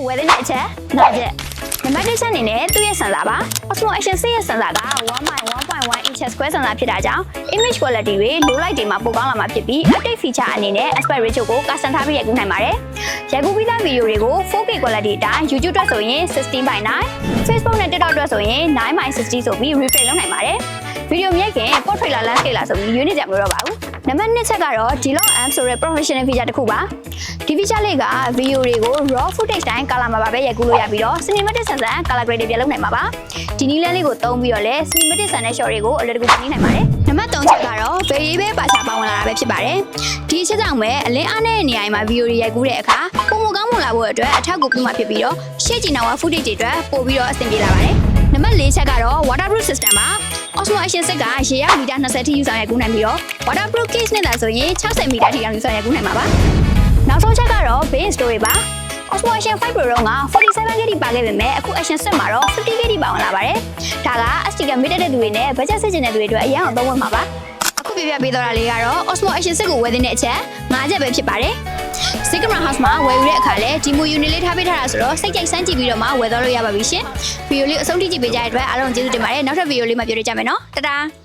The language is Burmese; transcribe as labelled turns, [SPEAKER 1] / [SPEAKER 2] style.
[SPEAKER 1] ကိုဝယ်တဲ့ချက်နာချက်နံပါတ်1ချက်အနေနဲ့သူ့ရဲ့ဆန်စာပါ Osmo Action 6ရဲ့ဆန်စာက 1.1 inch square ဆန်စာဖြစ်တာကြောင့် image quality တွေ low light တွေမှာပိုကောင်းလာမှာဖြစ်ပြီး update feature အနေနဲ့ aspect ratio ကို custom ထားပြီးရိုက်ကူးနိုင်ပါတယ်ရိုက်ကူးပြီးသားဗီဒီယိုတွေကို 4K quality အတိုင်း YouTube အတွက်ဆိုရင် 16:9 Facebook နဲ့ TikTok အတွက်ဆိုရင် 9:60 ဆိုပြီး replay လုပ်နိုင်ပါတယ်ဗီဒီယိုမြိုက်ခင် portrait လား landscape လားဆိုပြီး unit ကြမလို့တော့ပါဘူးနံပါတ်2ချက်ကတော့ D-Log Amp ဆိုတဲ့ professional feature တစ်ခုပါဒီ feature လေးကဗီဒီယိုတွေကို raw footage တိုင်း color မှာပါပဲရိုက်ကူးလို့ရပြီးတော့ cinematic ဆန်ဆန် color grade တွေပြလုပ်နိုင်မှာပါဒီနည်းလမ်းလေးကိုသုံးပြီးတော့လည်း cinematic ဆန်တဲ့ shot တွေကိုအလွယ်တကူပြင်နိုင်ပါတယ်နံပါတ်3ချက်ကတော့ variable ပါချာပါဝင်လာတာပဲဖြစ်ပါတယ်ဒီအချက်ကြောင့်ပဲအလင်းအားနည်းတဲ့နေရာမှာဗီဒီယိုတွေရိုက်ကူးတဲ့အခါပုံမကောင်းမွန်လာဖို့အတွက်အထောက်အကူပြုမှာဖြစ်ပြီးတော့ရှေ့ကျင်နာဝ footage တွေအတွက်ပို့ပြီးတော့အဆင်ပြေလာပါတယ်နံပါတ်4ချက်ကတော့ waterproof system ပါ Osmo Action 6ကရေရမီတာ20ထိယူဆောင်ရိုက်ကူးနိုင်ပြီးတော့ waterproof case နဲ့လာဆိုရင်60မီတာထိအောင်ယူဆောင်ရိုက်ကူးနိုင်မှာပါနောက်ဆုံးချက်ကတော့ base storage ပါ Osmo Action 5 Pro က 47GB ပါခဲ့ပေမဲ့အခု Action 6မှာတော့ 50GB ပါဝင်လာပါတယ်ဒါက SD ကမိတက်တဲ့သူတွေနဲ့ budget စစ်ကျင်တဲ့သူတွေအတွက်အရင်အောင်သုံးဝင်မှာပါအခုပြပြပေးတော့တာလေးကတော့ Osmo Action 6ကိုဝယ်တဲ့အချက်5ချက်ပဲဖြစ်ပါတယ်Sigma House မှာဝယ်ယူတဲ့အခါလဲဒီမို unit လေးထားပေးထားတာဆိုတော့စိတ်ကြိုက်စမ်းကြည့်ပြီးတော့မှဝယ်သွားလို့ရပါပြီရှင်ဗီဒီယိုလေးအဆုံးထိကြည့်ပေးကြတဲ့အတွက်အားလုံးကျေးဇူးတင်ပါတယ်နောက်ထပ်ဗီဒီယိုလေးမှာပြောရကြမယ်နော်တတား